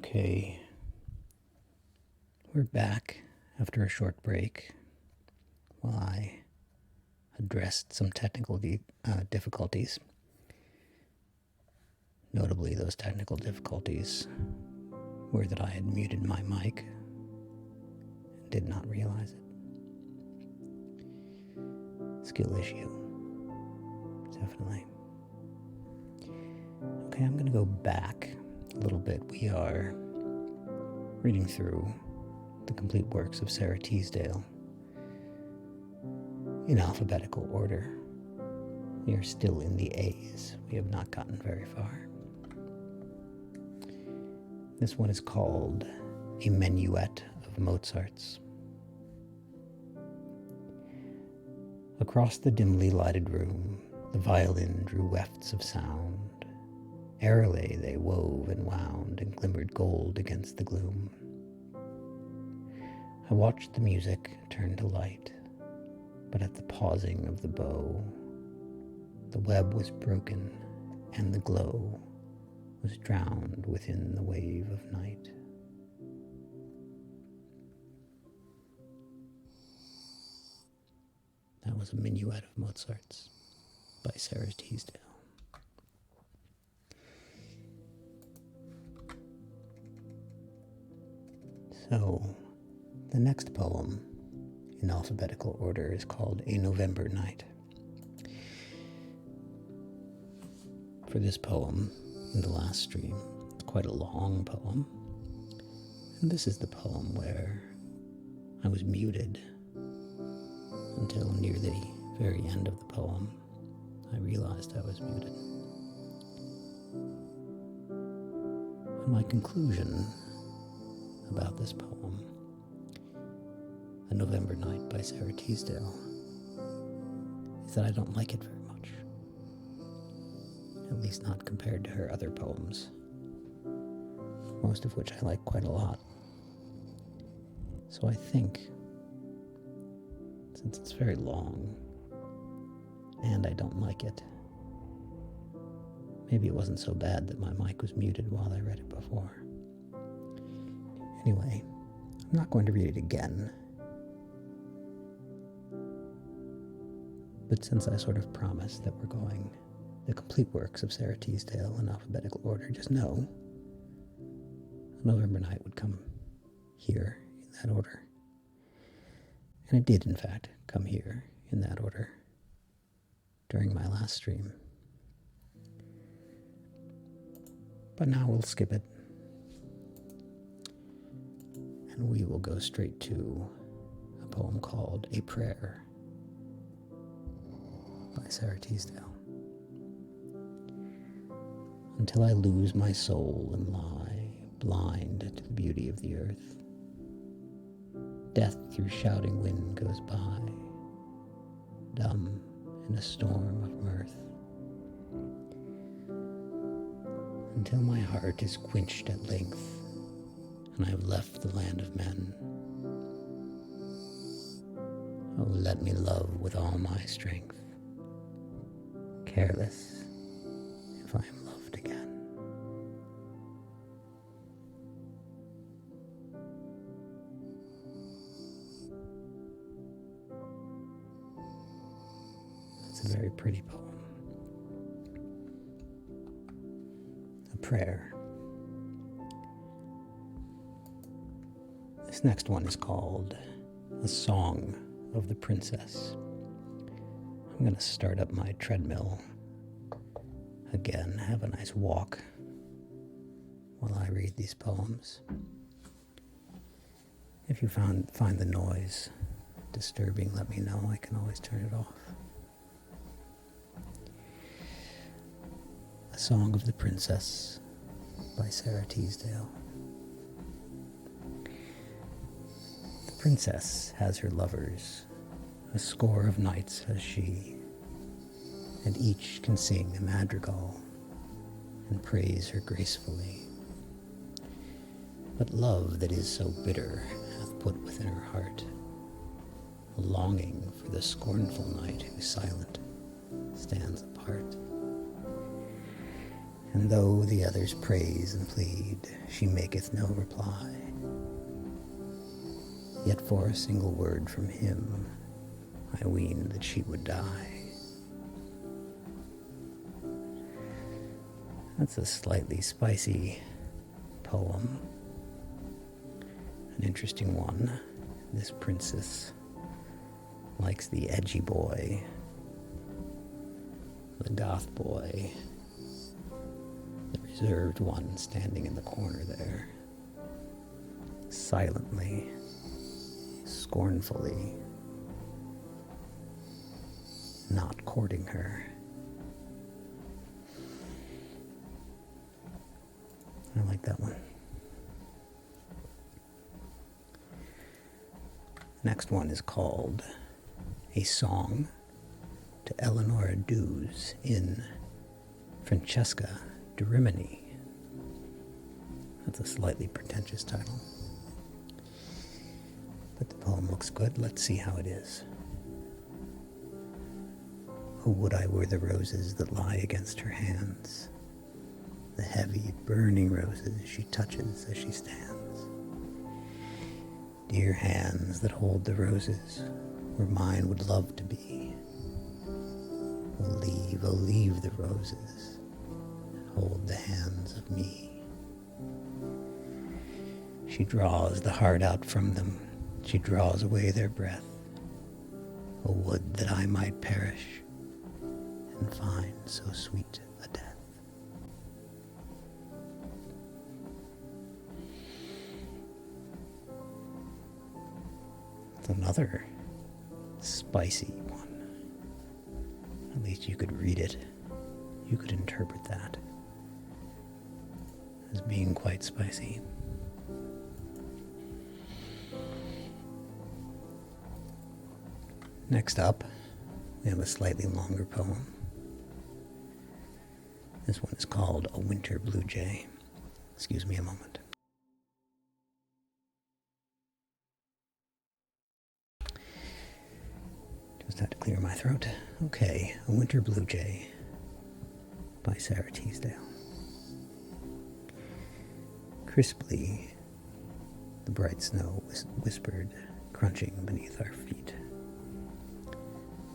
Okay, we're back after a short break while I addressed some technical difficulties. Notably, those technical difficulties were that I had muted my mic and did not realize it. Skill issue, definitely. Okay, I'm going to go back a little bit. We are reading through the complete works of Sara Teasdale in alphabetical order. We are still in the A's. We have not gotten very far. This one is called A Minuet of Mozart's. Across the dimly lighted room, the violin drew wefts of sound. Airily they wove and wound and glimmered gold against the gloom. I watched the music turn to light, but at the pausing of the bow, the web was broken and the glow was drowned within the wave of night. That was a minuet of Mozart's by Sara Teasdale. So, the next poem in alphabetical order is called A November Night. For this poem, in the last stream, it's quite a long poem, and this is the poem where I was muted until near the very end of the poem. I realized I was muted. And my conclusion about this poem, A November Night by Sara Teasdale, is that I don't like it very much. At least not compared to her other poems, most of which I like quite a lot. So I think, since it's very long, and I don't like it, maybe it wasn't so bad that my mic was muted while I read it before. Anyway, I'm not going to read it again. But since I sort of promised that we're going the complete works of Sara Teasdale in alphabetical order, just know November Night would come here in that order. And it did, in fact, come here in that order during my last stream. But now we'll skip it. And we will go straight to a poem called A Prayer by Sara Teasdale. Until I lose my soul and lie blind to the beauty of the earth, death through shouting wind goes by, dumb in a storm of mirth. Until my heart is quenched at length, and I've left the land of men. Oh, let me love with all my strength, careless if I am loved again. It's a very pretty poem. A prayer. This next one is called A Song of the Princess. I'm going to start up my treadmill again, have a nice walk while I read these poems. If you find the noise disturbing, let me know. I can always turn it off. A Song of the Princess by Sara Teasdale. The princess has her lovers, a score of knights has she, and each can sing a madrigal and praise her gracefully. But love that is so bitter hath put within her heart a longing for the scornful knight who silent stands apart. And though the others praise and plead, she maketh no reply. Yet for a single word from him, I ween that she would die. That's a slightly spicy poem. An interesting one. This princess likes the edgy boy, the goth boy, the reserved one standing in the corner there, silently, scornfully, not courting her. I like that one. Next one is called A Song to Eleanora Duse in Francesca de Rimini. That's a slightly pretentious title. But the poem looks good. Let's see how it is. Oh, would I were the roses that lie against her hands, the heavy, burning roses she touches as she stands. Dear hands that hold the roses where mine would love to be. Oh, leave the roses and hold the hands of me. She draws the heart out from them. She draws away their breath. Oh, would that I might perish and find so sweet a death. It's another spicy one. At least you could read it. You could interpret that as being quite spicy. Next up, we have a slightly longer poem. This one is called A Winter Blue Jay. Excuse me a moment. Just had to clear my throat. Okay, A Winter Blue Jay by Sara Teasdale. Crisply, the bright snow whispered, crunching beneath our feet.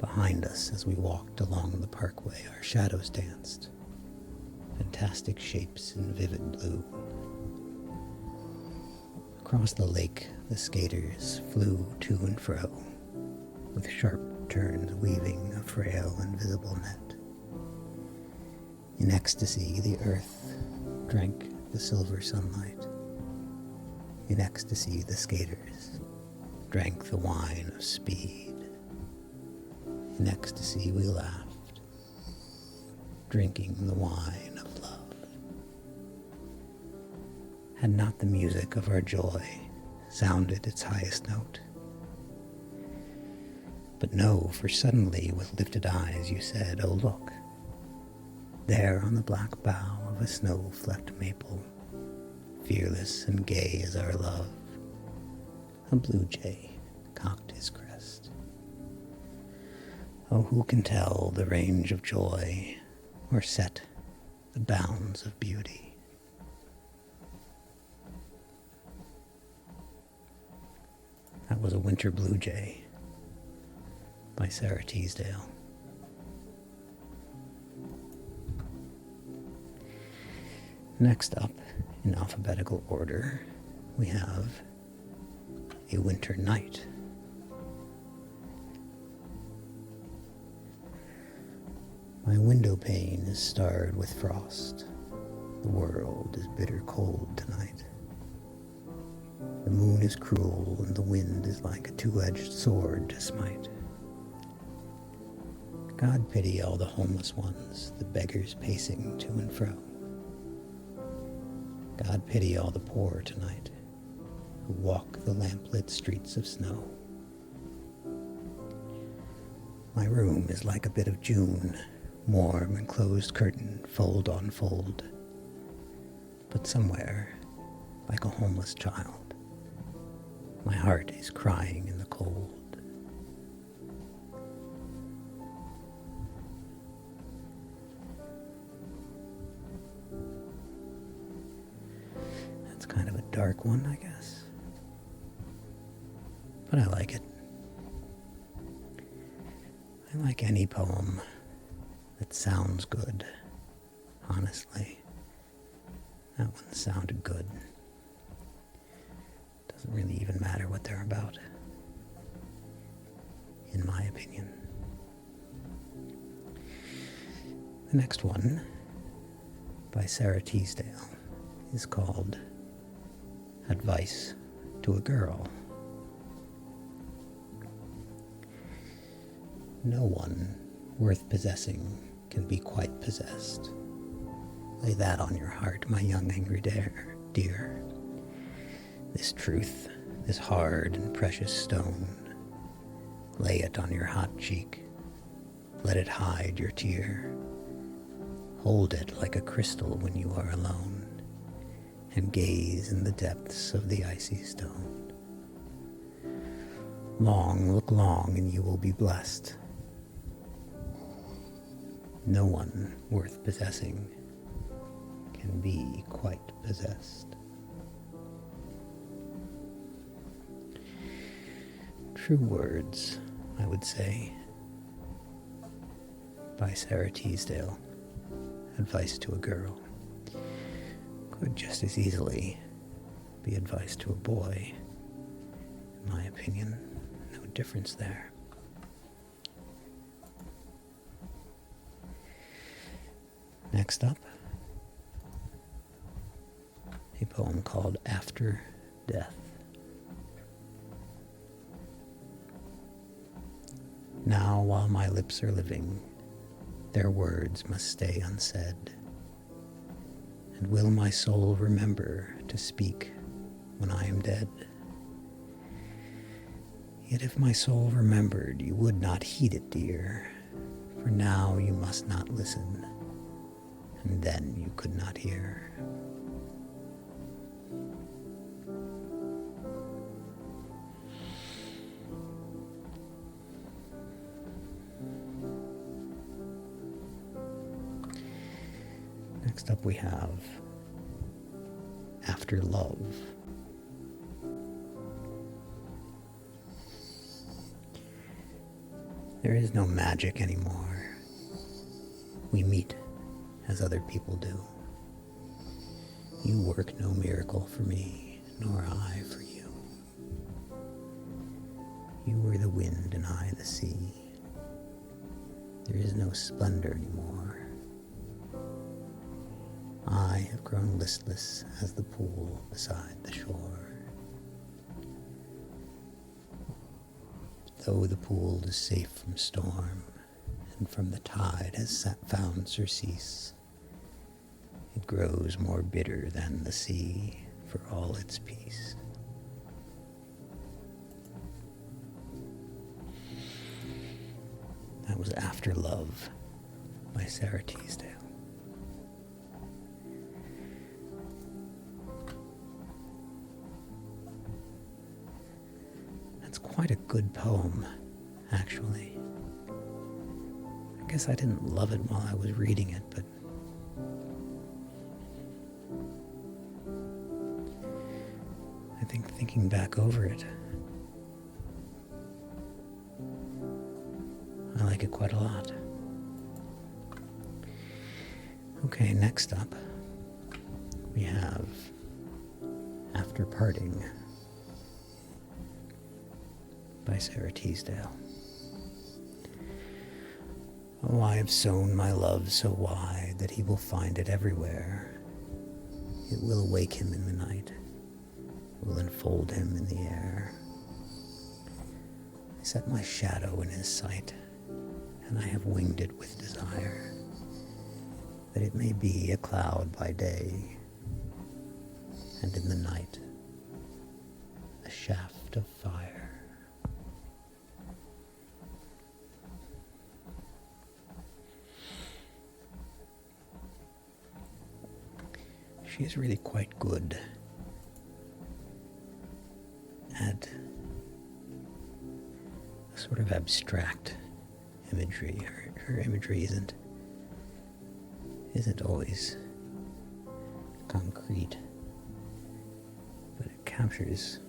Behind us, as we walked along the parkway, our shadows danced, fantastic shapes in vivid blue. Across the lake, the skaters flew to and fro, with sharp turns weaving a frail invisible net. In ecstasy, the earth drank the silver sunlight. In ecstasy, the skaters drank the wine of speed. In ecstasy, we laughed, drinking the wine of love. Had not the music of our joy sounded its highest note? But no, for suddenly, with lifted eyes, you said, oh look, there on the black bough of a snow-flecked maple, fearless and gay as our love, a blue jay cocked his crest. Oh, who can tell the range of joy or set the bounds of beauty? That was A Winter Blue Jay by Sara Teasdale. Next up, in alphabetical order, we have A Winter Night. My window pane is starred with frost. The world is bitter cold tonight. The moon is cruel and the wind is like a two-edged sword to smite. God pity all the homeless ones, the beggars pacing to and fro. God pity all the poor tonight, who walk the lamplit streets of snow. My room is like a bit of June, warm and closed curtain, fold on fold. But somewhere, like a homeless child, my heart is crying in the cold. dark one, I guess. But I like it. I like any poem that sounds good, honestly. That one sounded good. Doesn't really even matter what they're about, in my opinion. The next one, by Sara Teasdale, is called Advice to a Girl. No one worth possessing can be quite possessed. Lay that on your heart, my young angry dear. This truth, this hard and precious stone, lay it on your hot cheek. Let it hide your tear. Hold it like a crystal when you are alone, and gaze in the depths of the icy stone. Look long, and you will be blessed. No one worth possessing can be quite possessed. True words, I would say, by Sara Teasdale. Advice to a girl could just as easily be advice to a boy. In my opinion, no difference there. Next up, a poem called After Death. Now, while my lips are living, their words must stay unsaid. And will my soul remember to speak when I am dead? Yet if my soul remembered, you would not heed it, dear, for now you must not listen, and then you could not hear. Next up we have After Love. There is no magic anymore. We meet as other people do. You work no miracle for me, nor I for you. You were the wind and I the sea. There is no splendor anymore. I have grown listless as the pool beside the shore. Though the pool is safe from storm, and from the tide has found surcease, it grows more bitter than the sea for all its peace. That was After Love by Sara Teasdale. That's quite a good poem, actually. I guess I didn't love it while I was reading it, but I think thinking back over it, I like it quite a lot. Okay, next up, we have After Parting by Sara Teasdale. Oh, I have sown my love so wide that he will find it everywhere. It will awake him in the night, it will enfold him in the air. I set my shadow in his sight, and I have winged it with desire, that it may be a cloud by day, and in the night a shaft of fire. She is really quite good at a sort of abstract imagery. Her imagery isn't always concrete. captures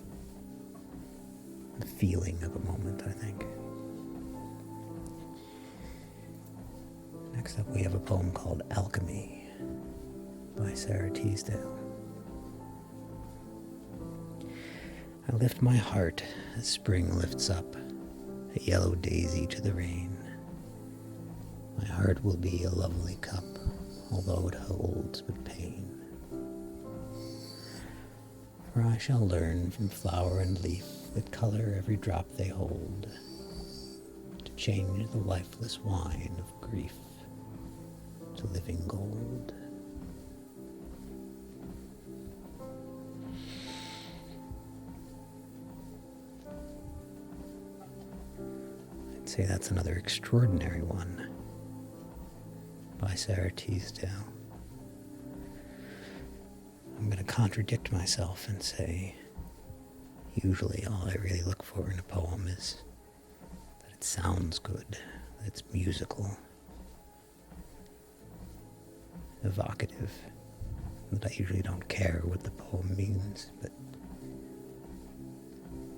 the feeling of a moment, I think. Next up, we have a poem called Alchemy by Sara Teasdale. I lift my heart as spring lifts up a yellow daisy to the rain. My heart will be a lovely cup, although it holds but pain. For I shall learn from flower and leaf that color every drop they hold, to change the lifeless wine of grief to living gold. I'd say that's another extraordinary one by Sara Teasdale. I'm going to contradict myself and say usually all I really look for in a poem is that it sounds good, that it's musical, evocative, that I usually don't care what the poem means, but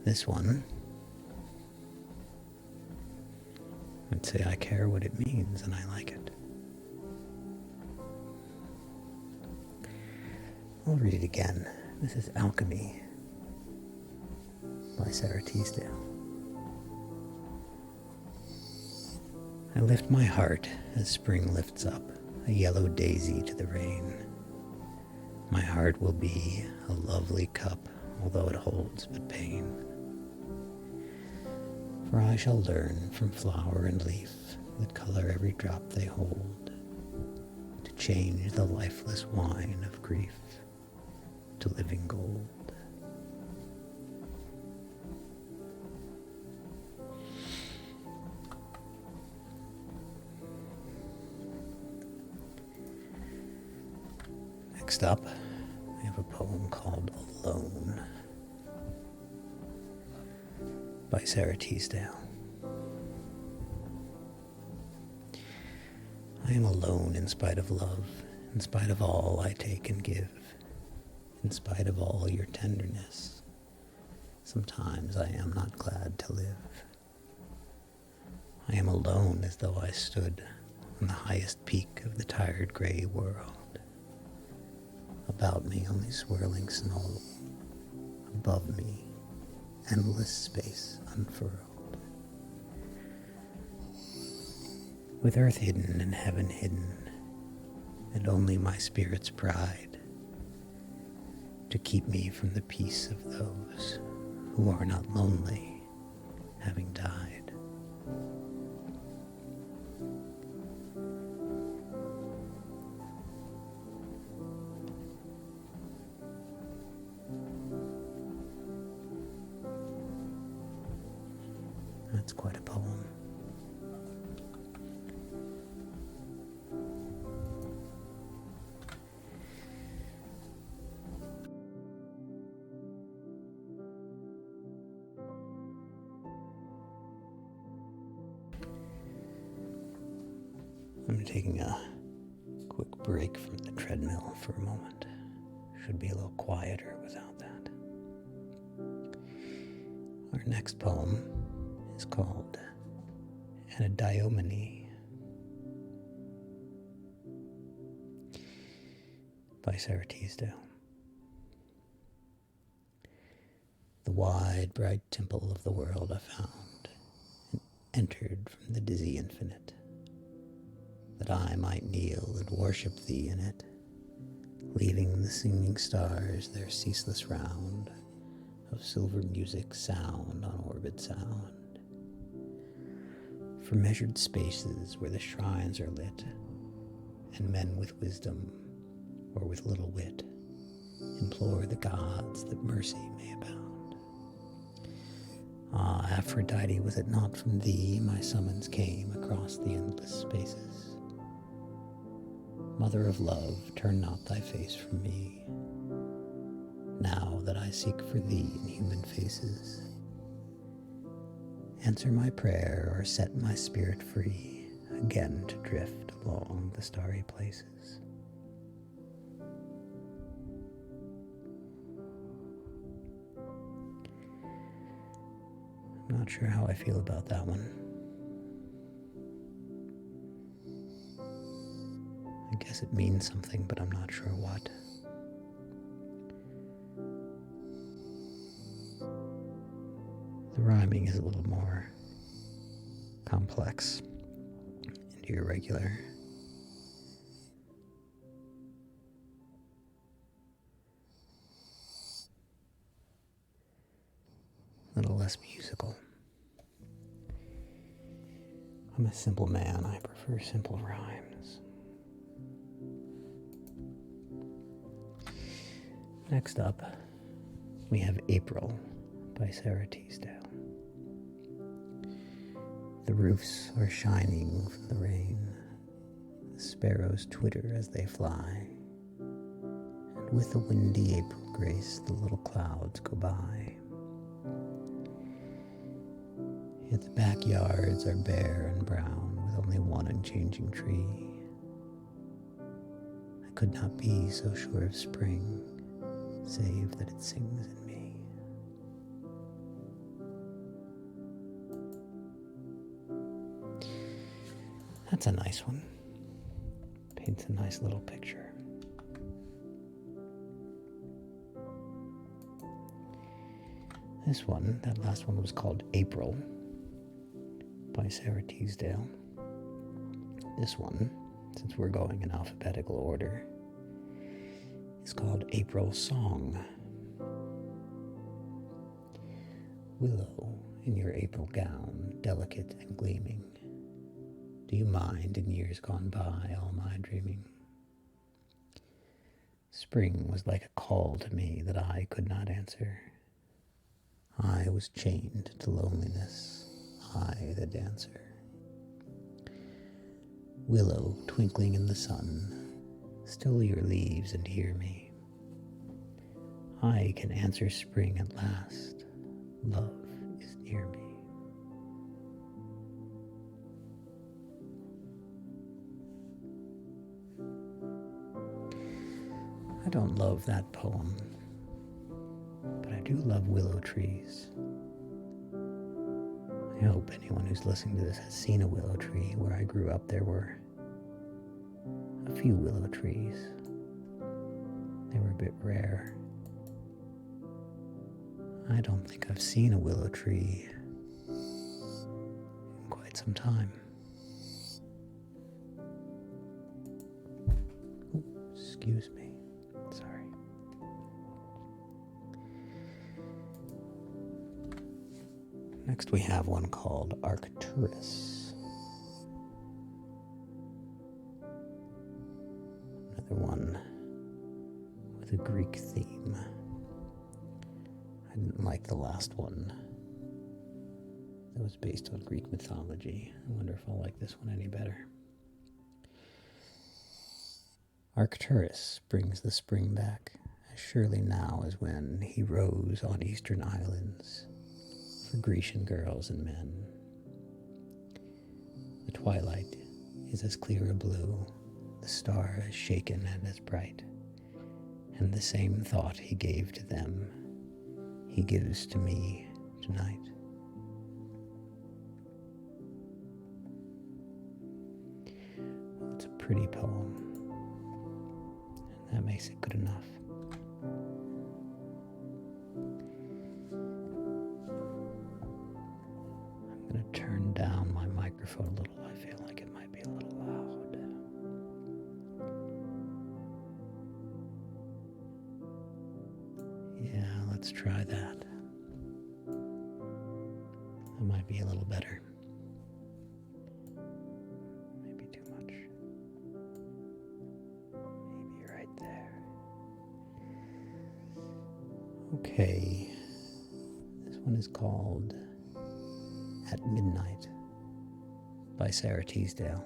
this one, I'd say I care what it means and I like it. I'll read it again. This is Alchemy by Sara Teasdale. I lift my heart as spring lifts up a yellow daisy to the rain. My heart will be a lovely cup, although it holds but pain. For I shall learn from flower and leaf that color every drop they hold, to change the lifeless wine of grief to living gold. Next up, I have a poem called Alone by Sara Teasdale. I am alone in spite of love, in spite of all I take and give, in spite of all your tenderness. Sometimes I am not glad to live. I am alone as though I stood on the highest peak of the tired gray world. About me only swirling snow, above me endless space unfurled. With earth hidden and heaven hidden, and only my spirit's pride to keep me from the peace of those who are not lonely, having died. That's quite a poem. I'm taking a quick break from the treadmill for a moment. Should be a little quieter without that. Our next poem is called Anadyomene by Sara Teasdale. The wide, bright temple of the world I found and entered from the dizzy infinite, that I might kneel and worship thee in it, leaving the singing stars their ceaseless round of silver music sound on orbit sound. For measured spaces where the shrines are lit, and men with wisdom or with little wit implore the gods that mercy may abound. Ah, Aphrodite, was it not from thee my summons came across the endless spaces? Mother of love, turn not thy face from me, now that I seek for thee in human faces. Answer my prayer or set my spirit free, again to drift along the starry places. Not sure how I feel about that one. I guess it means something, but I'm not sure what. The rhyming is a little more complex and irregular. A little less musical. I'm a simple man. I prefer simple rhymes. Next up, we have April by Sara Teasdale. The roofs are shining from the rain. The sparrows twitter as they fly. And with a windy April grace, the little clouds go by. Yet the backyards are bare and brown, with only one unchanging tree. I could not be so sure of spring, save that it sings in me. That's a nice one. Paints a nice little picture. This one, that last one, was called April by Sara Teasdale. This one, since we're going in alphabetical order, is called April Song. Willow, in your April gown, delicate and gleaming, do you mind in years gone by all my dreaming? Spring was like a call to me that I could not answer. I was chained to loneliness, I the dancer. Willow, twinkling in the sun, still your leaves and hear me. I can answer spring at last, love is near me. I don't love that poem, but I do love willow trees. I hope anyone who's listening to this has seen a willow tree. Where I grew up, there were a few willow trees. They were a bit rare. I don't think I've seen a willow tree in quite some time. Ooh, excuse me. Sorry. Next we have one called Arcturus. Another one with a Greek theme. I didn't like the last one. That was based on Greek mythology. I wonder if I'll like this one any better. Arcturus brings the spring back, as surely now as when he rose on eastern islands for Grecian girls and men. The twilight is as clear a blue, the star as shaken and as bright, and the same thought he gave to them, he gives to me tonight. Well, it's a pretty poem. That makes it good enough. I'm going to turn down my microphone a little. I feel like it might be a little loud. Yeah, let's try that. That might be a little better. Maybe too much. Maybe right there. Okay, this one is called At Midnight by Sara Teasdale.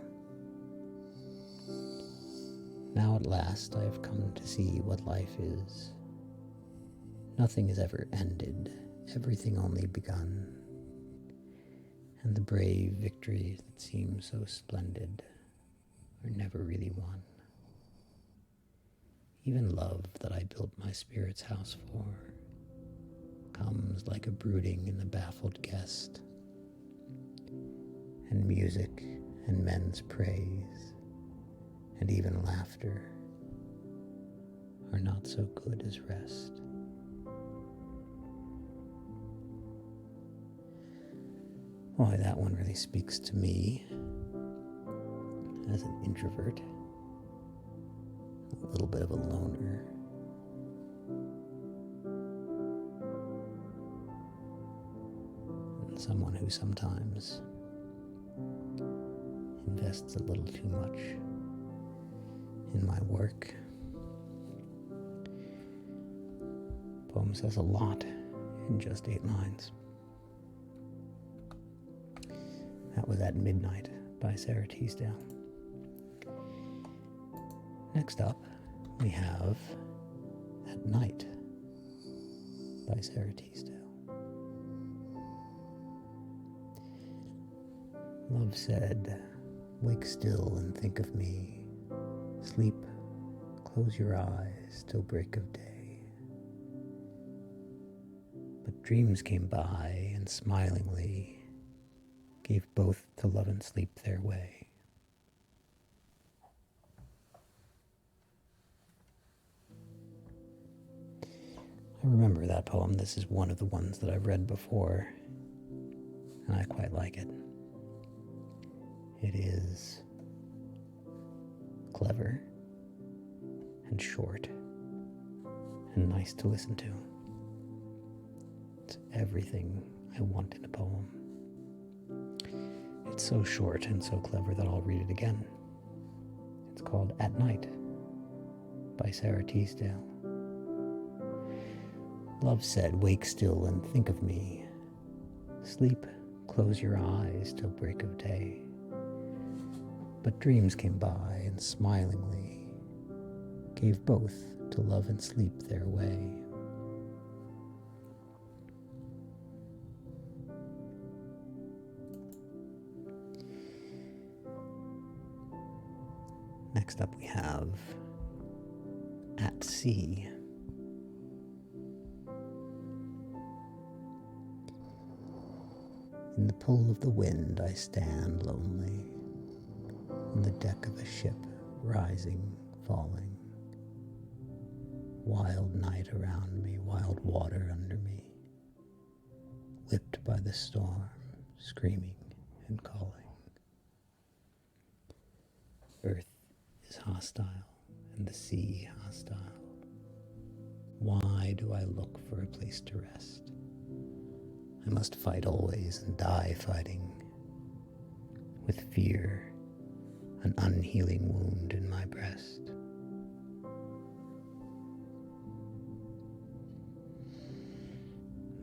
Now at last I have come to see what life is. Nothing is ever ended, everything only begun. And the brave victories that seem so splendid are never really won. Even love that I built my spirit's house for comes like a brooding in the baffled guest, and music and men's praise and even laughter are not so good as rest. Why, that one really speaks to me as an introvert, a little bit of a loner. And someone who sometimes invests a little too much in my work. The poem says a lot in just 8 lines. That was At Midnight by Sara Teasdale. Next up, we have At Night by Sara Teasdale. Love said, "Wake still and think of me. Sleep, close your eyes till break of day." But dreams came by and smilingly gave both to love and sleep their way. I remember that poem. This is one of the ones that I've read before, and I quite like it. It is clever and short and nice to listen to. It's everything I want in a poem. It's so short and so clever that I'll read it again. It's called At Night by Sara Teasdale. Love said, "Wake still and think of me. Sleep, close your eyes till break of day." But dreams came by and smilingly gave both to love and sleep their way. Next up we have At Sea. In the pull of the wind I stand lonely, on the deck of a ship, rising, falling. Wild night around me, wild water under me, whipped by the storm, screaming and calling. Earth is hostile, and the sea hostile. Why do I look for a place to rest? I must fight always and die fighting, with fear, an unhealing wound in my breast.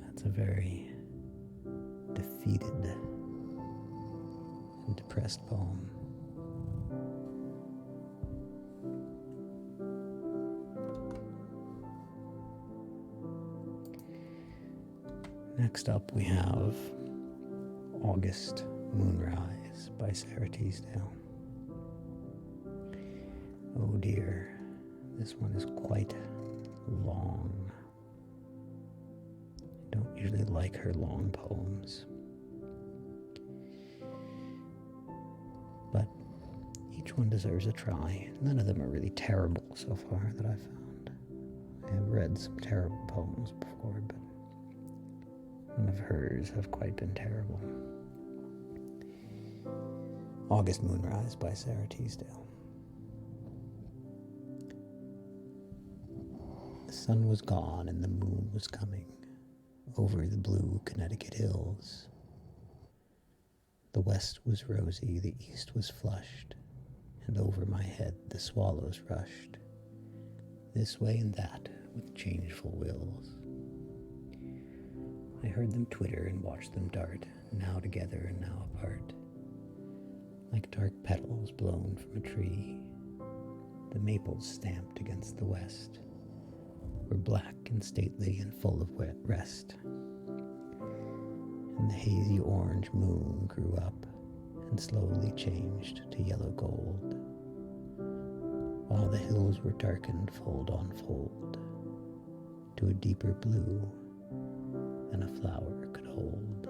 That's a very defeated and depressed poem. Next up we have August Moonrise by Sara Teasdale. Oh dear, this one is quite long. I don't usually like her long poems, but each one deserves a try. None of them are really terrible so far that I've found. I have read some terrible poems before, but none of hers have quite been terrible. August Moonrise by Sara Teasdale. The sun was gone and the moon was coming over the blue Connecticut hills. The west was rosy, the east was flushed, and over my head the swallows rushed, this way and that with changeful wills. I heard them twitter and watched them dart, now together and now apart. Like dark petals blown from a tree, the maples stamped against the west were black and stately and full of wet rest. And the hazy orange moon grew up and slowly changed to yellow gold, while the hills were darkened fold on fold to a deeper blue than a flower could hold.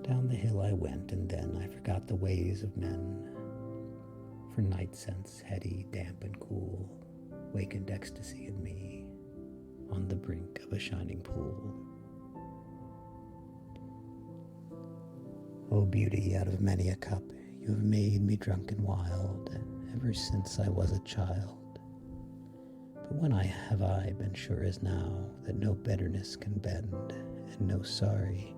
Down the hill I went, and then I forgot the ways of men, for night scents, heady, damp, and cool, wakened ecstasy in me on the brink of a shining pool. O beauty, out of many a cup, you have made me drunk and wild, ever since I was a child. But when have I been sure as now, that no bitterness can bend, and no sorry,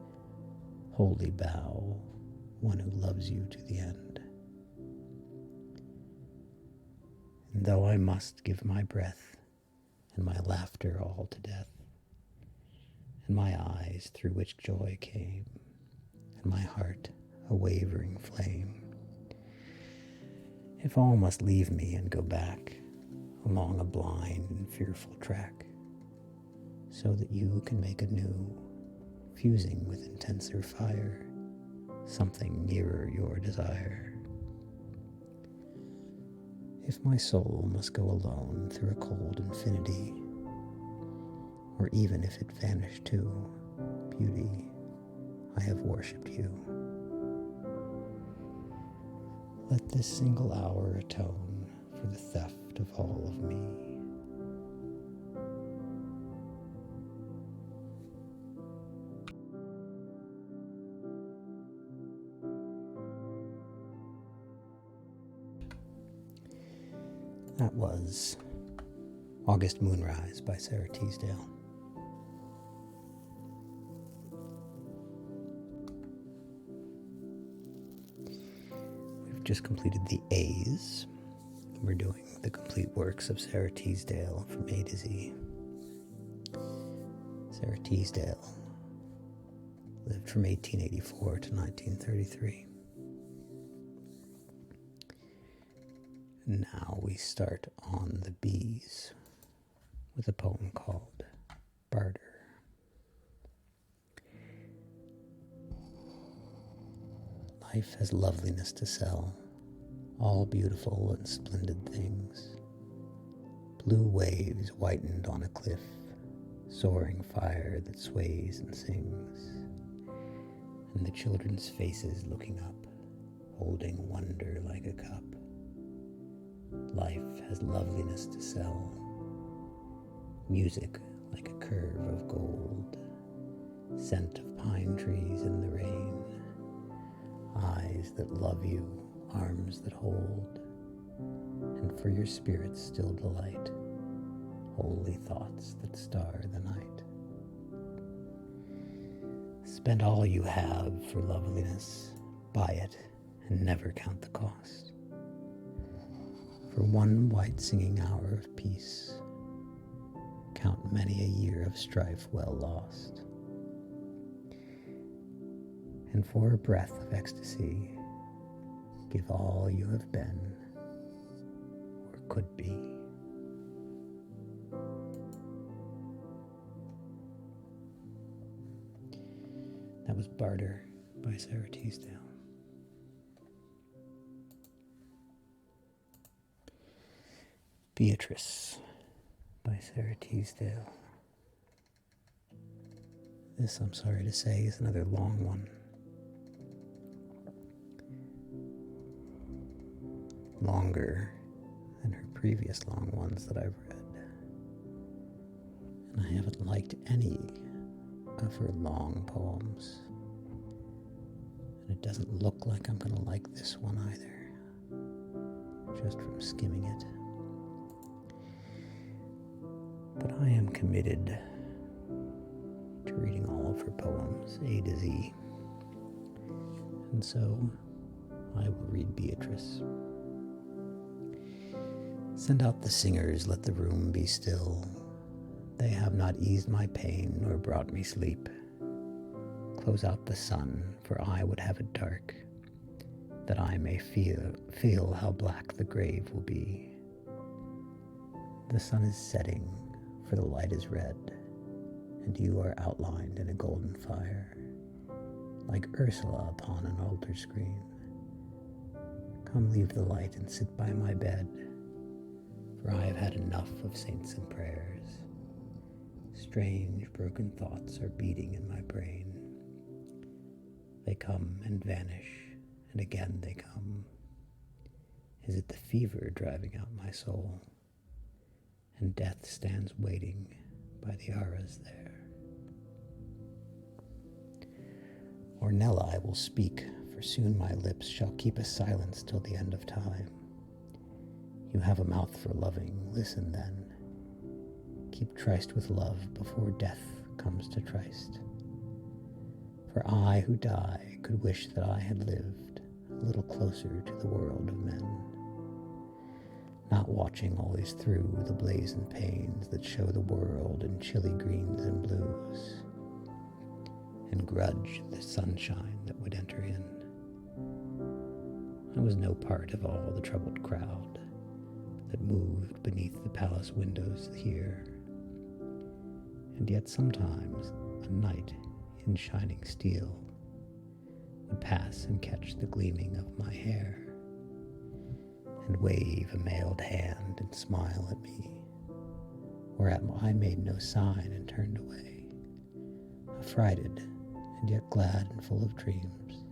wholly bow one who loves you to the end. And though I must give my breath and my laughter all to death, and my eyes through which joy came, and my heart a wavering flame, if all must leave me and go back along a blind and fearful track, so that you can make anew, fusing with intenser fire, something nearer your desire. If my soul must go alone through a cold infinity, or even if it vanish too, beauty, I have worshipped you. Let this single hour atone for the theft of all of me. That was August Moonrise by Sara Teasdale. We've just completed the A's. We're doing the complete works of Sara Teasdale from A to Z. Sara Teasdale lived from 1884 to 1933. Now we start on the B's with a poem called Barter. Life has loveliness to sell, all beautiful and splendid things. Blue waves whitened on a cliff, soaring fire that sways and sings, and the children's faces looking up, holding wonder like a cup. Life has loveliness to sell, music like a curve of gold, scent of pine trees in the rain, eyes that love you, arms that hold, and for your spirit's still delight, holy thoughts that star the night. Spend all you have for loveliness, buy it, and never count the cost. For one white singing hour of peace, count many a year of strife well lost. And for a breath of ecstasy, give all you have been or could be. That was Barter by Sara Teasdale. Beatrice by Sara Teasdale. This, I'm sorry to say, is another long one. Longer than her previous long ones that I've read. And I haven't liked any of her long poems. And it doesn't look like I'm going to like this one either, just from skimming it. But I am committed to reading all of her poems, A to Z. And so I will read Beatrice. Send out the singers, let the room be still. They have not eased my pain nor brought me sleep. Close out the sun, for I would have it dark, that I may feel how black the grave will be. The sun is setting, for the light is red, and you are outlined in a golden fire, like Ursula upon an altar screen. Come leave the light and sit by my bed, for I have had enough of saints and prayers. Strange, broken thoughts are beating in my brain. They come and vanish, and again they come. Is it the fever driving out my soul? And death stands waiting by the arras there. Ornella I will speak, for soon my lips shall keep a silence till the end of time. You have a mouth for loving, listen then. Keep tryst with love before death comes to tryst. For I who die could wish that I had lived a little closer to the world of men, not watching always through the blazoned panes that show the world in chilly greens and blues, and grudge the sunshine that would enter in. I was no part of all the troubled crowd that moved beneath the palace windows here, and yet sometimes a knight in shining steel would pass and catch the gleaming of my hair, and wave a mailed hand and smile at me, whereat I made no sign and turned away, affrighted and yet glad and full of dreams.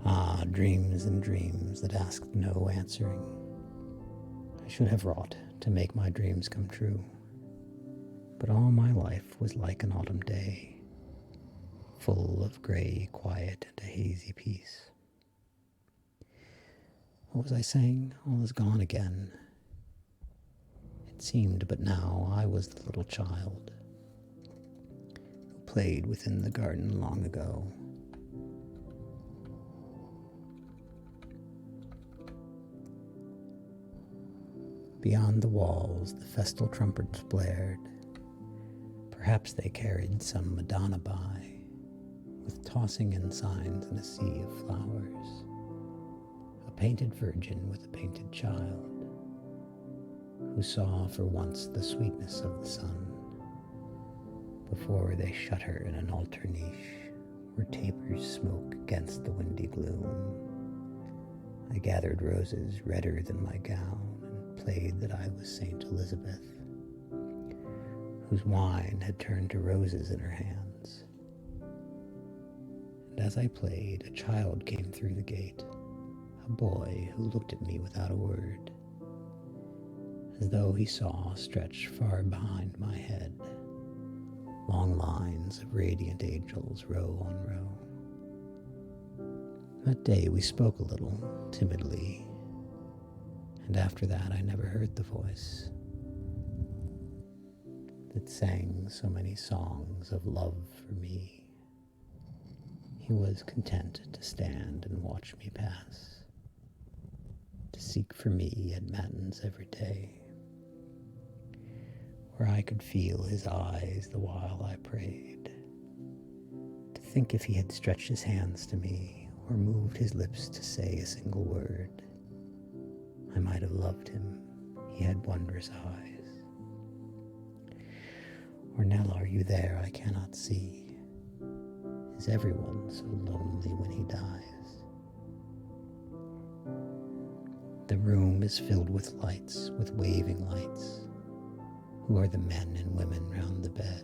Ah, dreams and dreams that asked no answering. I should have wrought to make my dreams come true, but all my life was like an autumn day, full of grey quiet and a hazy peace. What was I saying? All is gone again. It seemed but now I was the little child who played within the garden long ago. Beyond the walls the festal trumpets blared. Perhaps they carried some Madonna by, with tossing ensigns in a sea of flowers, a painted virgin with a painted child, who saw for once the sweetness of the sun, before they shut her in an altar niche, where tapers smoke against the windy gloom. I gathered roses redder than my gown, and played that I was Saint Elizabeth, whose wine had turned to roses in her hands. And as I played, a child came through the gate, a boy who looked at me without a word, as though he saw stretched far behind my head long lines of radiant angels, row on row. That day we spoke a little, timidly, and after that I never heard the voice that sang so many songs of love for me. He was content to stand and watch me pass, to seek for me at matins every day, where I could feel his eyes the while I prayed, to think if he had stretched his hands to me or moved his lips to say a single word, I might have loved him. He had wondrous eyes. Ornella, are you there? I cannot see. Is everyone so lonely when he dies? The room is filled with lights, with waving lights. Who are the men and women round the bed?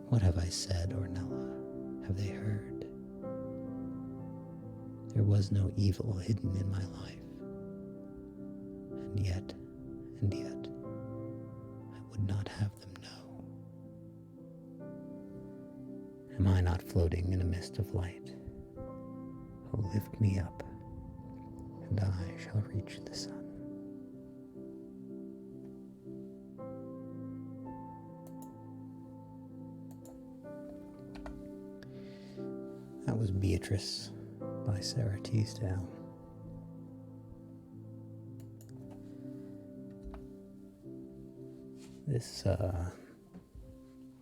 What have I said, Ornella? Have they heard? There was no evil hidden in my life. And yet, I would not have them know. Am I not floating in a mist of light? Oh, lift me up, and I shall reach the sun. That was Beatrice by Sara Teasdale. This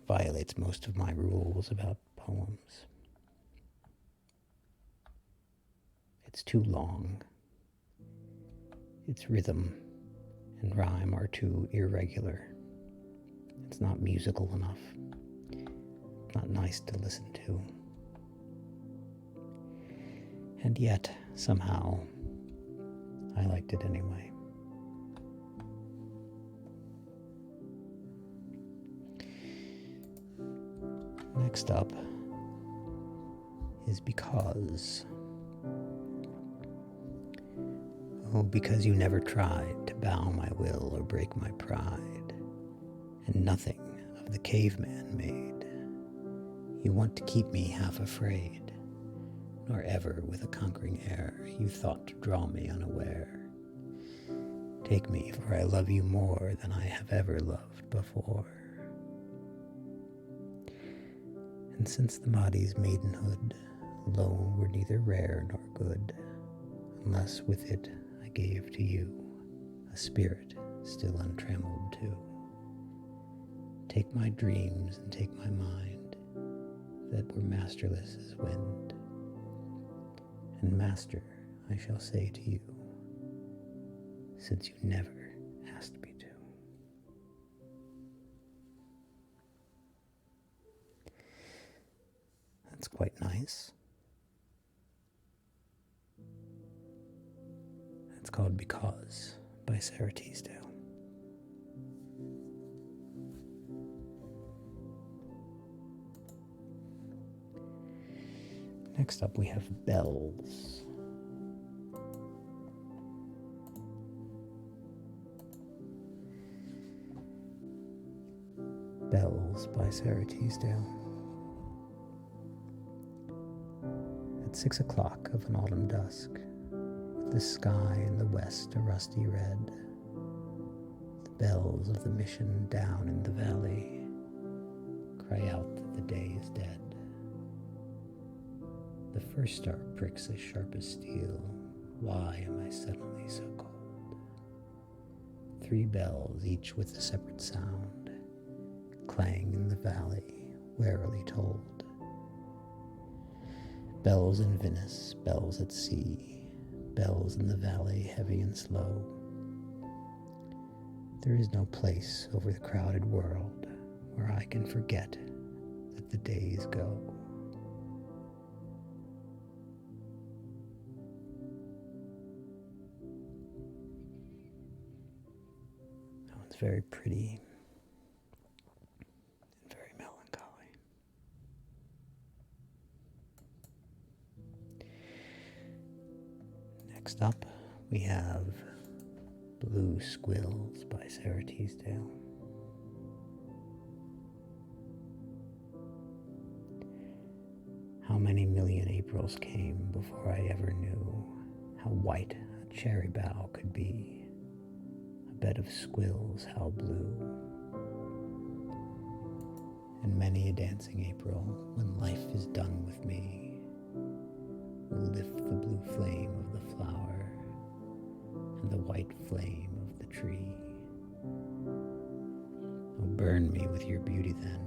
violates most of my rules about poems. It's too long. Its rhythm and rhyme are too irregular. It's not musical enough. Not nice to listen to. And yet, somehow, I liked it anyway. Next up is because. Oh, because you never tried to bow my will or break my pride, and nothing of the caveman made. You want to keep me half afraid, nor ever with a conquering air you thought to draw me unaware. Take me, for I love you more than I have ever loved before. And since the body's maidenhood alone were neither rare nor good, unless with it I gave to you a spirit still untrammeled too. Take my dreams and take my mind, that were masterless as wind, and master I shall say to you, since you never asked me to. That's quite nice. It's called Because by Sara Teasdale. Next up we have Bells. Bells by Sara Teasdale. At 6 o'clock of an autumn dusk, with the sky in the west a rusty red, the bells of the mission down in the valley cry out that the day is dead. The first star pricks as sharp as steel. Why am I suddenly so cold? 3 bells, each with a separate sound, clang in the valley, warily tolled. Bells in Venice, bells at sea, bells in the valley, heavy and slow. There is no place over the crowded world where I can forget that the days go. That one's very pretty and very melancholy. Next up, we have Blue Squills by Sara Teasdale. How many million Aprils came before I ever knew how white a cherry bough could be, a bed of squills how blue. And many a dancing April, when life is done with me, will lift the blue flame of the flower and the white flame of the tree. Oh, burn me with your beauty then,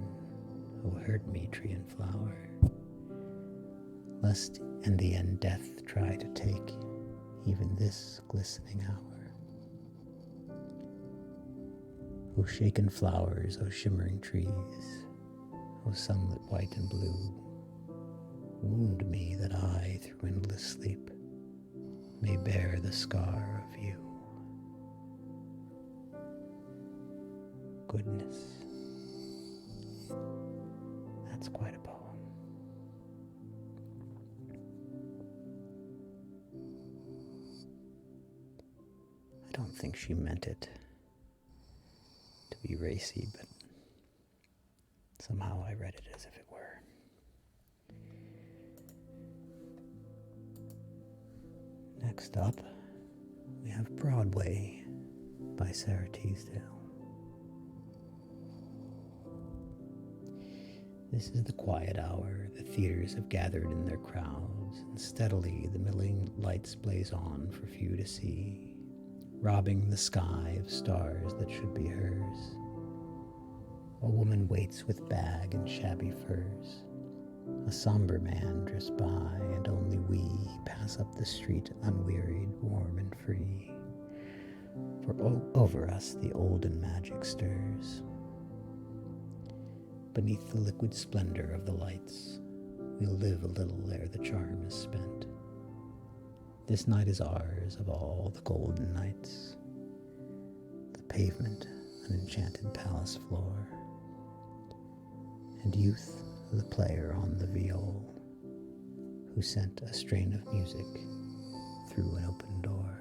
oh, hurt me, tree and flower, lest in the end death try to take even this glistening hour. O shaken flowers, O shimmering trees, O sunlit white and blue, wound me that I, through endless sleep, may bear the scar of you. Goodness, that's quite a poem. I don't think she meant it to be racy, but somehow I read it as if it were. Next up, we have Broadway by Sara Teasdale. This is the quiet hour. The theaters have gathered in their crowds, and steadily the million lights blaze on for few to see, robbing the sky of stars that should be hers. A woman waits with bag and shabby furs. A somber man drifts by, and only we pass up the street unwearied, warm and free. For over us the olden magic stirs. Beneath the liquid splendor of the lights, we'll live a little ere the charm is spent. This night is ours of all the golden nights. The pavement, an enchanted palace floor, and youth, the player on the viol, who sent a strain of music through an open door.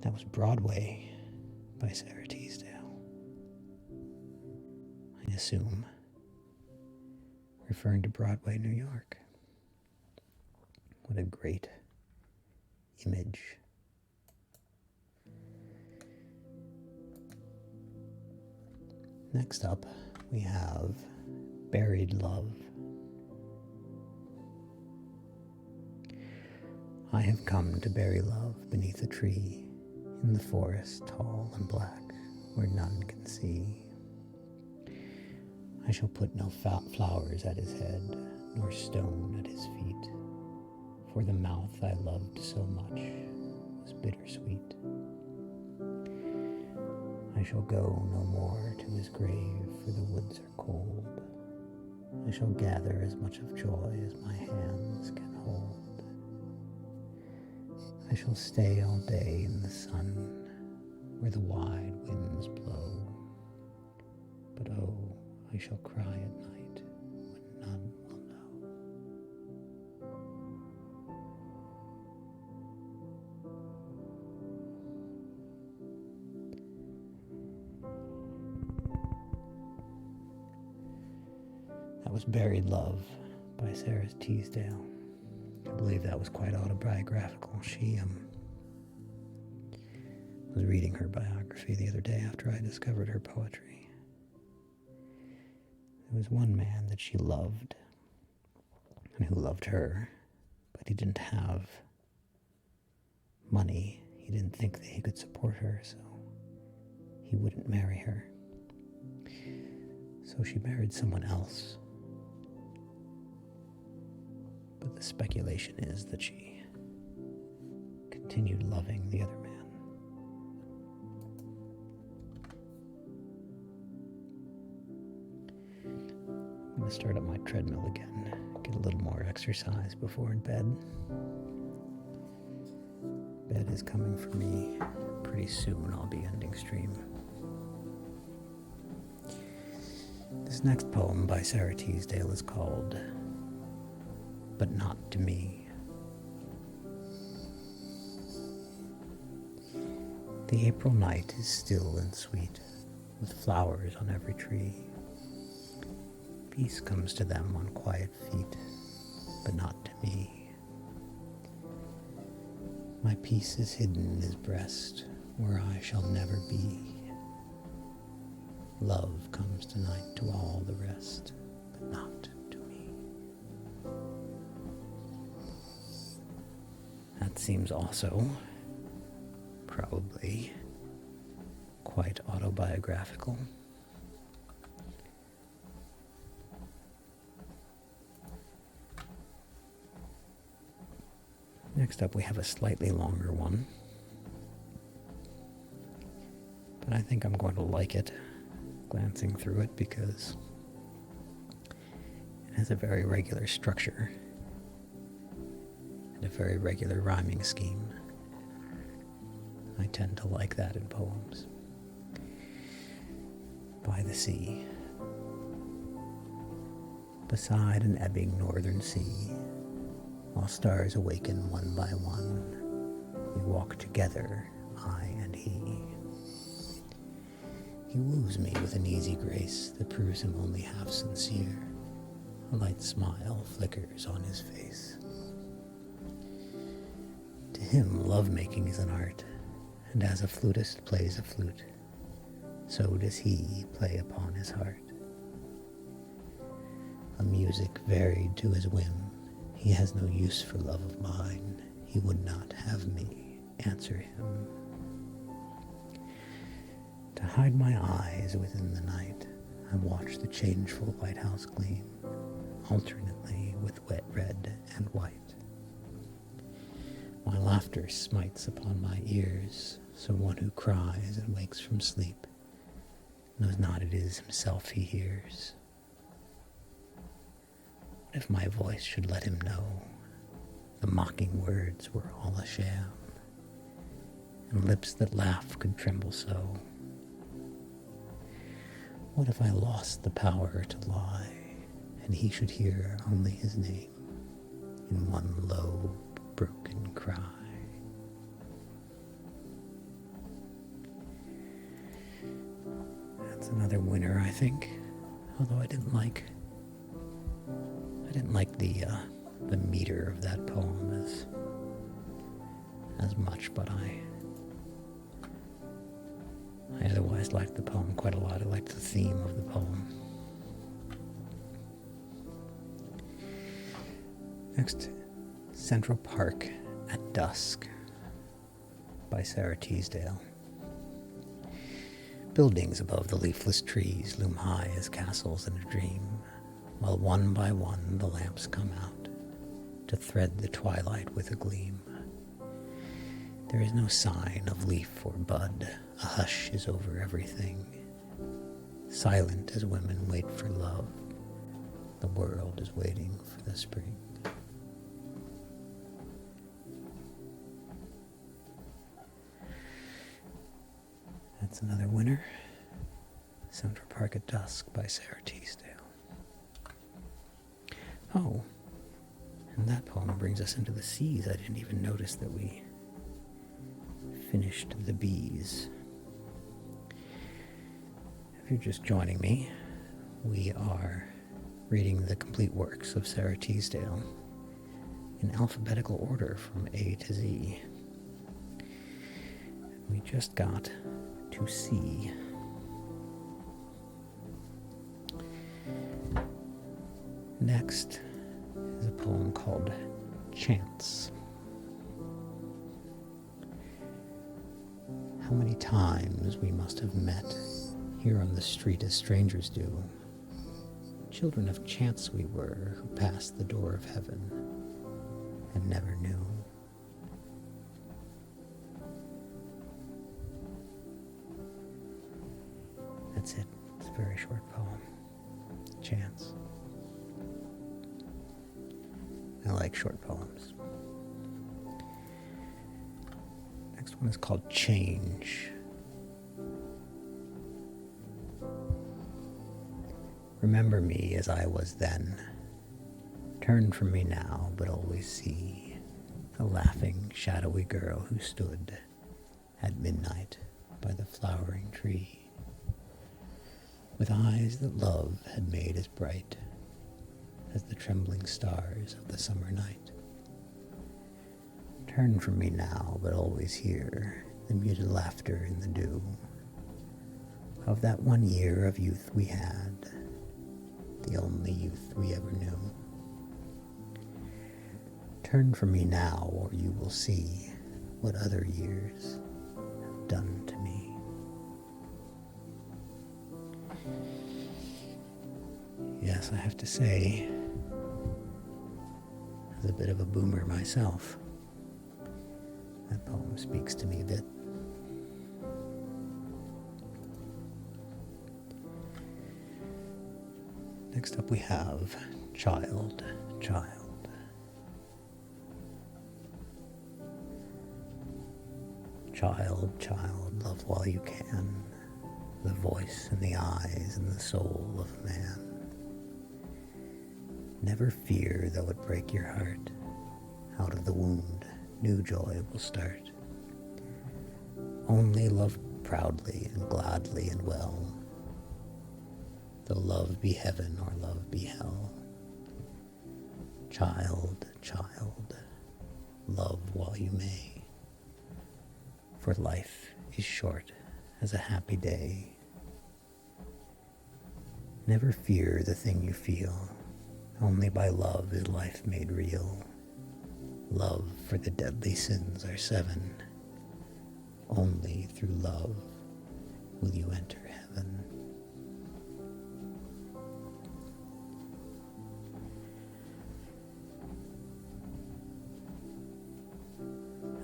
That was Broadway by Sara Teasdale. I assume referring to Broadway, New York. What a great image. Next up, we have Buried Love. I have come to bury love beneath a tree, in the forest tall and black, where none can see. I shall put no flowers at his head, nor stone at his feet, for the mouth I loved so much was bittersweet. I shall go no more to his grave, for the woods are cold. I shall gather as much of joy as my hands can hold. I shall stay all day in the sun, where the wide winds blow. But oh, I shall cry at night when none will know. That was Buried Love by Sara Teasdale. I believe that was quite autobiographical. She was reading her biography the other day after I discovered her poetry. There was one man that she loved, and who loved her, but he didn't have money. He didn't think that he could support her, so he wouldn't marry her. So she married someone else. But the speculation is that she continued loving the other man. I'm going to start up my treadmill again, get a little more exercise before bed. Bed is coming for me pretty soon. I'll be ending stream. This next poem by Sara Teasdale is called But Not to Me. The April night is still and sweet, with flowers on every tree. Peace comes to them on quiet feet, but not to me. My peace is hidden in his breast, where I shall never be. Love comes tonight to all the rest, but not to me. That seems also probably quite autobiographical. Next up, we have a slightly longer one, but I think I'm going to like it, glancing through it, because it has a very regular structure and a very regular rhyming scheme. I tend to like that in poems. By the sea. Beside an ebbing northern sea, while stars awaken one by one, we walk together, I and he. He woos me with an easy grace that proves him only half sincere. A light smile flickers on his face. To him, lovemaking is an art, and as a flutist plays a flute, so does he play upon his heart. A music varied to his whim. He has no use for love of mine. He would not have me answer him. To hide my eyes within the night, I watch the changeful lighthouse gleam, alternately with wet red and white. My laughter smites upon my ears, so one who cries and wakes from sleep knows not it is himself he hears. If my voice should let him know the mocking words were all a sham, and lips that laugh could tremble so. What if I lost the power to lie, and he should hear only his name in one low, broken cry? That's another winner, I think. Although I didn't like the meter of that poem as much, but I otherwise liked the poem quite a lot. I liked the theme of the poem. Next, Central Park at Dusk by Sara Teasdale. Buildings above the leafless trees loom high as castles in a dream, while one by one the lamps come out to thread the twilight with a gleam. There is no sign of leaf or bud, a hush is over everything. Silent as women wait for love, the world is waiting for the spring. That's another winner. Central Park at Dusk by Sara Teasdale. Oh, and that poem brings us into the seas. I didn't even notice that we finished the bees. If you're just joining me, we are reading the complete works of Sara Teasdale in alphabetical order from A to Z. We just got to C. Next is a poem called Chance. How many times we must have met here on the street as strangers do. Children of chance we were, who passed the door of heaven and never knew. That's it. It's a very short poem. Chance. I like short poems. Next one is called Change. Remember me as I was then. Turn from me now, but always see the laughing, shadowy girl who stood at midnight by the flowering tree, with eyes that love had made as bright as the trembling stars of the summer night. Turn from me now, but always hear the muted laughter in the dew of that 1 year of youth we had, the only youth we ever knew. Turn from me now, or you will see what other years have done to me. Yes, I have to say, as a bit of a boomer myself, that poem speaks to me a bit. Next up we have Child, Child. Child, child, love while you can, the voice and the eyes and the soul of a man. Never fear though it break your heart, out of the wound new joy will start. Only love proudly and gladly and well, though love be heaven or love be hell. Child, child, love while you may, for life is short as a happy day. Never fear the thing you feel, only by love is life made real. Love for the deadly sins are 7, only through love will you enter heaven.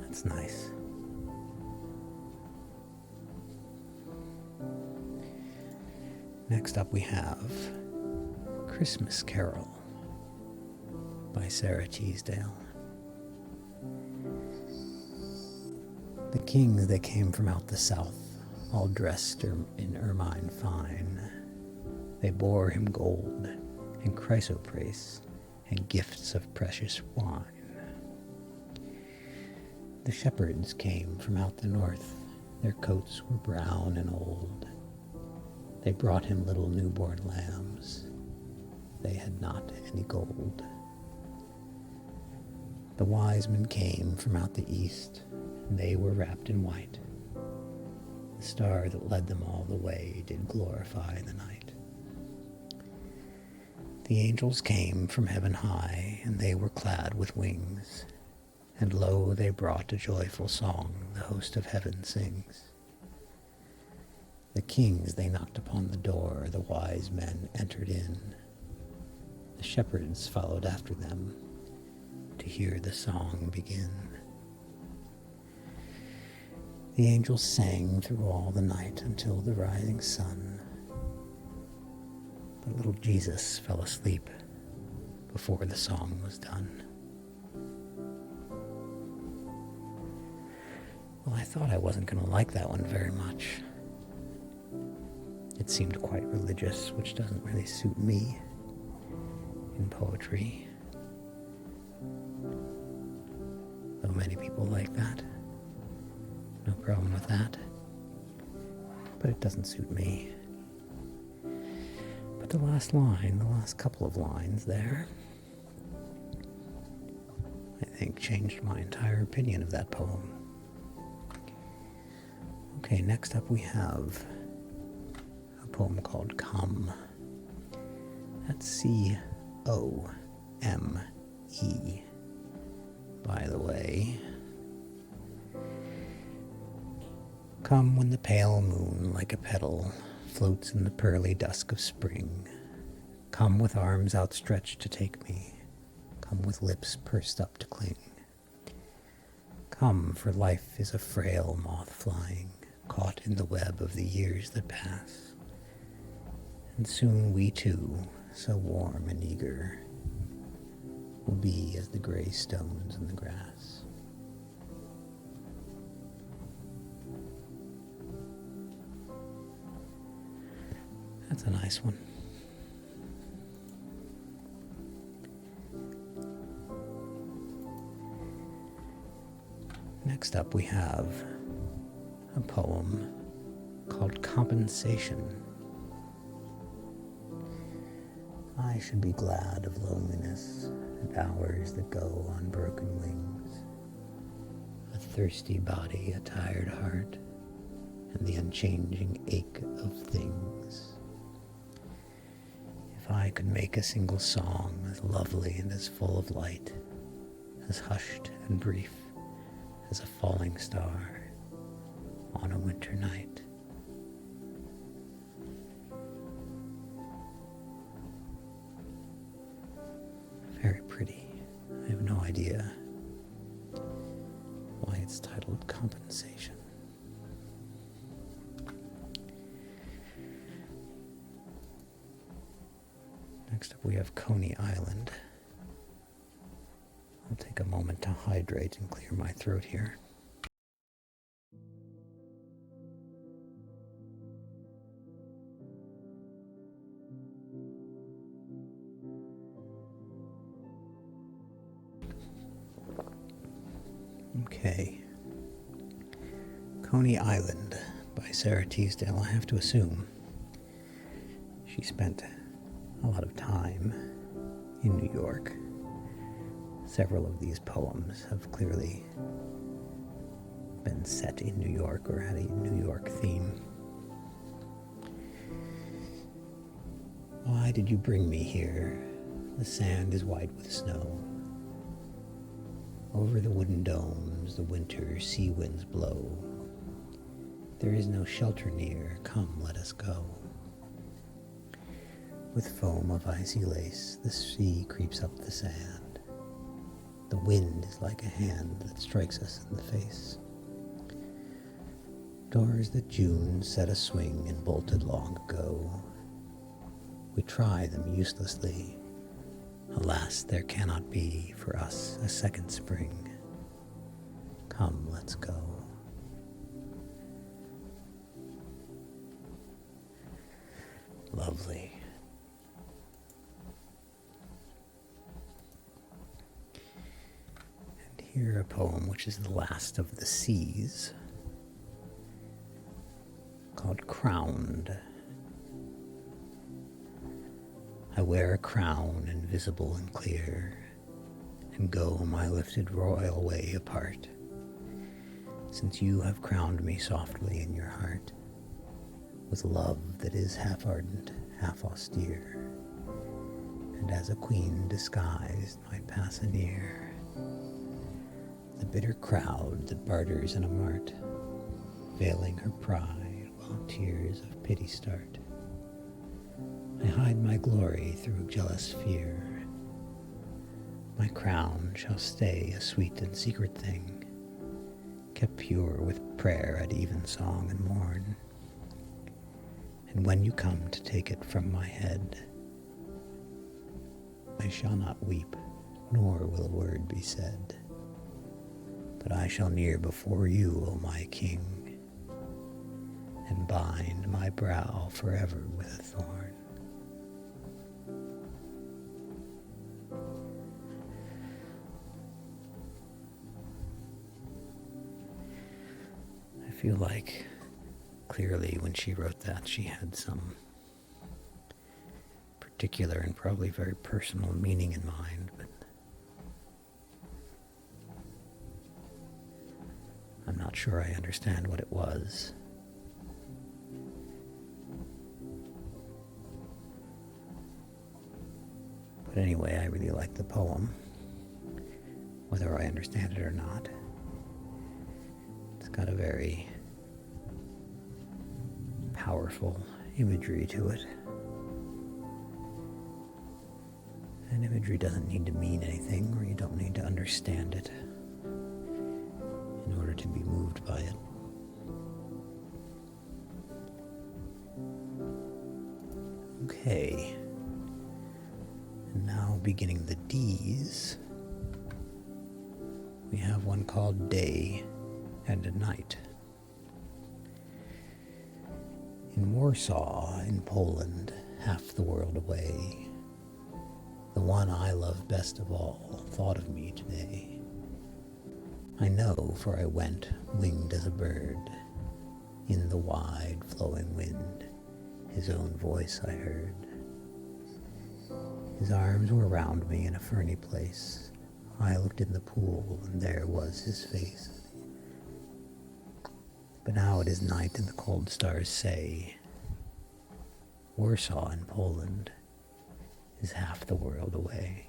That's nice. Next up we have Christmas Carol by Sara Teasdale. The kings they came from out the south, all dressed in ermine fine. They bore him gold and chrysoprase and gifts of precious wine. The shepherds came from out the north, their coats were brown and old. They brought him little newborn lambs, they had not any gold. The wise men came from out the east, and they were wrapped in white. The star that led them all the way did glorify the night. The angels came from heaven high, and they were clad with wings. And lo, they brought a joyful song, the host of heaven sings. The kings, they knocked upon the door, the wise men entered in. The shepherds followed after them, to hear the song begin. The angels sang through all the night until the rising sun. But little Jesus fell asleep before the song was done. Well, I thought I wasn't going to like that one very much. It seemed quite religious, which doesn't really suit me in poetry. Though many people like that. No problem with that. But it doesn't suit me. But the last line, the last couple of lines there, I think changed my entire opinion of that poem. Okay, next up we have a poem called Come. That's C-O-M-E, by the way. Come when the pale moon, like a petal, floats in the pearly dusk of spring. Come with arms outstretched to take me. Come with lips pursed up to cling. Come, for life is a frail moth flying, caught in the web of the years that pass. And soon we too, so warm and eager, will be as the gray stones in the grass. That's a nice one. Next up we have a poem called Compensation. I should be glad of loneliness and hours that go on broken wings, a thirsty body, a tired heart, and the unchanging ache of things. If I could make a single song as lovely and as full of light, as hushed and brief as a falling star on a winter night. Very pretty. I have no idea why it's titled Compensation. Next up we have Coney Island. I'll take a moment to hydrate and clear my throat here. Okay. Coney Island by Sara Teasdale. I have to assume she spent a lot of time in New York. Several of these poems have clearly been set in New York or had a New York theme. Why did you bring me here? The sand is white with snow. Over the wooden domes, the winter sea winds blow. There is no shelter near, come, let us go. With foam of icy lace, the sea creeps up the sand. The wind is like a hand that strikes us in the face. Doors that June set a swing and bolted long ago. We try them uselessly. Alas, there cannot be for us a second spring. Come, let's go. Lovely. And here a poem which is the last of the C's, called Crowned. I wear a crown invisible and clear, and go my lifted royal way apart, since you have crowned me softly in your heart, with love that is half ardent, half austere, and as a queen disguised might pass anear the bitter crowd that barters in a mart, veiling her pride while tears of pity start. I hide my glory through jealous fear. My crown shall stay a sweet and secret thing, kept pure with prayer at evensong and morn. And when you come to take it from my head, I shall not weep, nor will a word be said, but I shall kneel before you, O my King, and bind my brow forever with a thorn. I feel like clearly when she wrote that she had some particular and probably very personal meaning in mind, but I'm not sure I understand what it was. But anyway, I really like the poem, whether I understand it or not. It's got a very powerful imagery to it. And imagery doesn't need to mean anything, or you don't need to understand it in order to be moved by it. Okay. And now beginning the D's, we have one called Day and Night. In Warsaw, in Poland, half the world away, the one I love best of all thought of me today. I know, for I went, winged as a bird, in the wide flowing wind, his own voice I heard. His arms were round me in a ferny place. I looked in the pool, and there was his face. But now it is night, and the cold stars say, Warsaw in Poland is half the world away.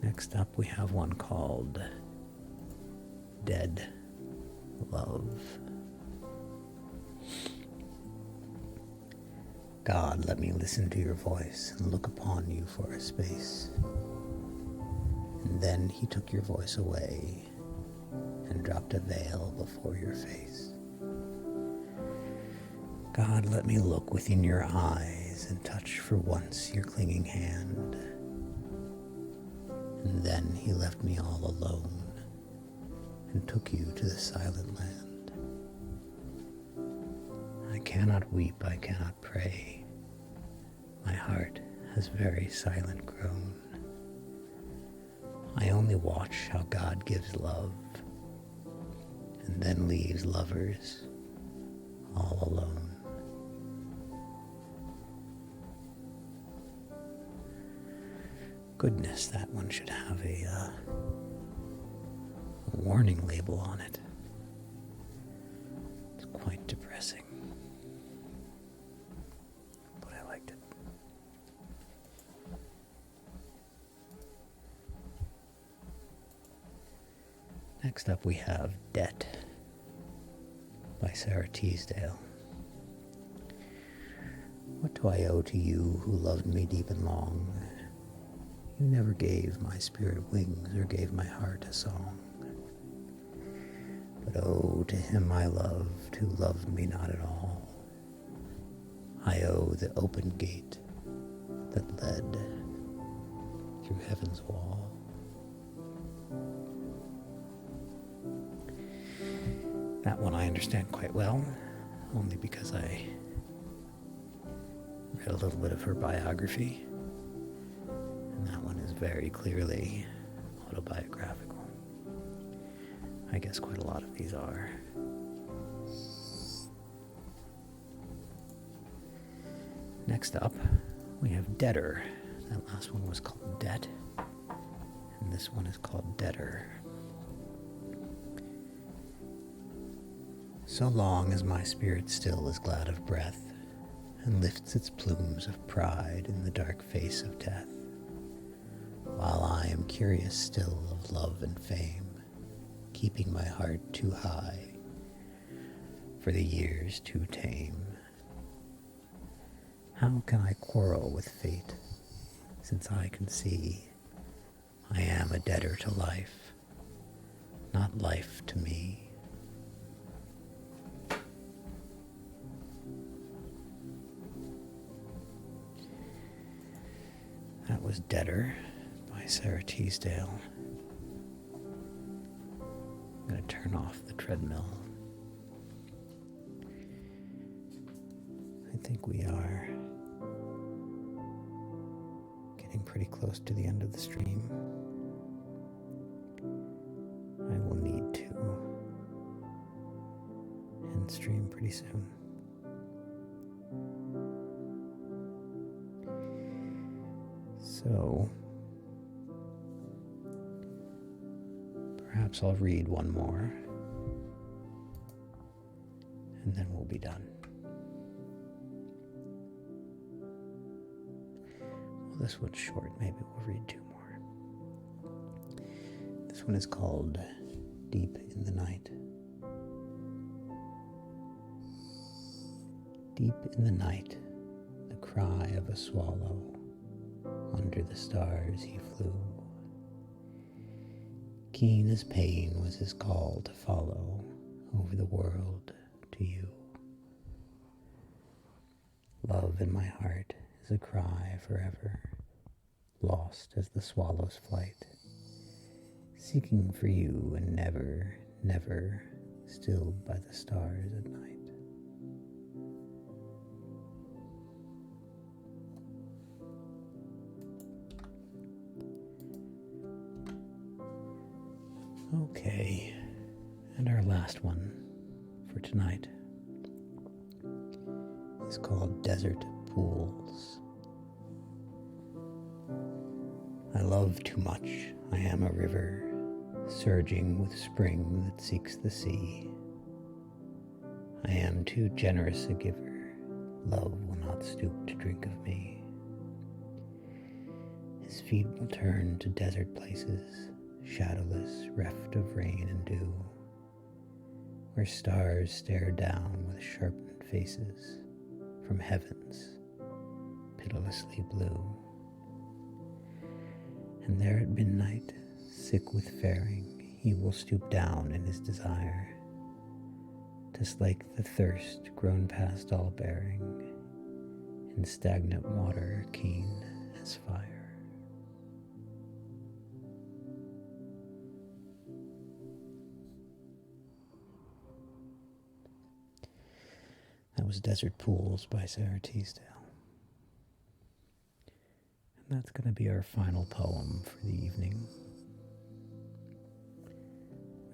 Next up we have one called Dead Love. God, let me listen to your voice and look upon you for a space. And then he took your voice away and dropped a veil before your face. God, let me look within your eyes and touch for once your clinging hand. And then he left me all alone and took you to the silent land. I cannot weep, I cannot pray. My heart has very silent grown. I only watch how God gives love and then leaves lovers all alone. Goodness, that one should have a warning label on it. It's quite depressing, but I liked it. Next up we have Debt by Sara Teasdale. What do I owe to you who loved me deep and long? You never gave my spirit wings or gave my heart a song. But oh, to him I loved who loved me not at all. I owe the open gate that led through heaven's wall. That one I understand quite well, only because I read a little bit of her biography, and that one is very clearly autobiographical. I guess quite a lot of these are. Next up, we have Debtor. That last one was called Debt, and this one is called Debtor. So long as my spirit still is glad of breath, and lifts its plumes of pride in the dark face of death, while I am curious still of love and fame, keeping my heart too high, for the years too tame. How can I quarrel with fate, since I can see I am a debtor to life, not life to me? That was Debtor by Sara Teasdale. I'm going to turn off the treadmill. I think we are getting pretty close to the end of the stream. I will need to end stream pretty soon. So, perhaps I'll read one more, and then we'll be done. Well, this one's short, maybe we'll read two more. This one is called Deep in the Night. Deep in the night, the cry of a swallow. Under the stars he flew. Keen as pain was his call to follow over the world to you. Love in my heart is a cry forever, lost as the swallow's flight, seeking for you and never, never stilled by the stars at night. Okay, and our last one for tonight is called Desert Pools. I love too much, I am a river, surging with spring that seeks the sea. I am too generous a giver, love will not stoop to drink of me. His feet will turn to desert places, shadowless, reft of rain and dew, where stars stare down with sharpened faces from heavens pitilessly blue. And there at midnight, sick with faring, he will stoop down in his desire to slake the thirst grown past all bearing, in stagnant water keen as fire. That was Desert Pools by Sara Teasdale. And that's going to be our final poem for the evening.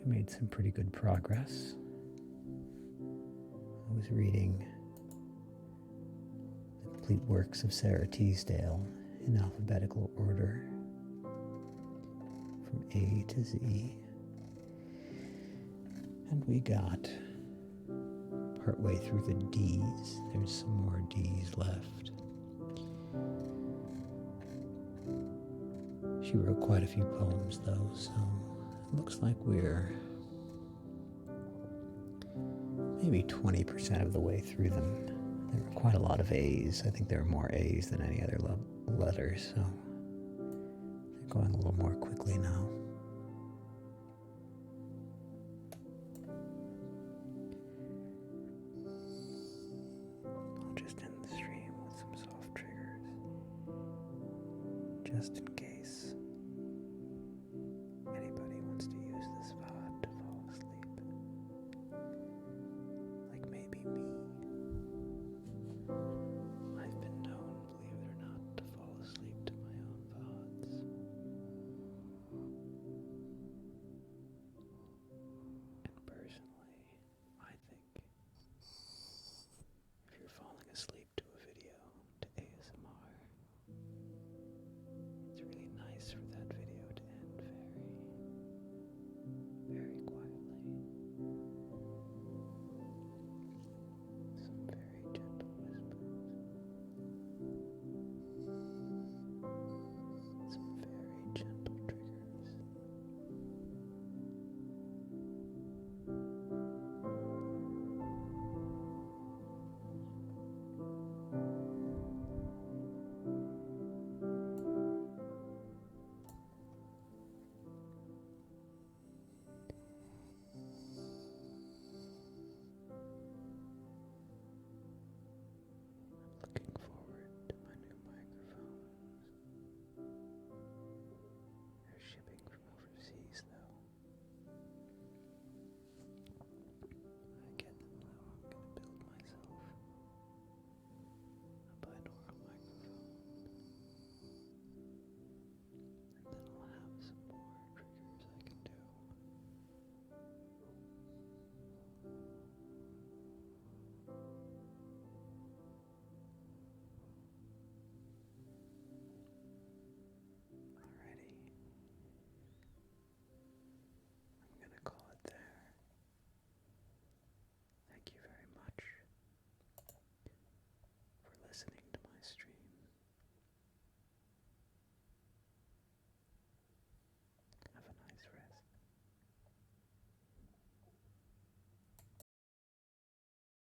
We made some pretty good progress. I was reading the complete works of Sara Teasdale in alphabetical order from A to Z. And we got partway through the D's. There's some more D's left. She wrote quite a few poems though, so it looks like we're maybe 20% of the way through them. There were quite a lot of A's. I think there are more A's than any other letters, so they're going a little more quickly now. Just in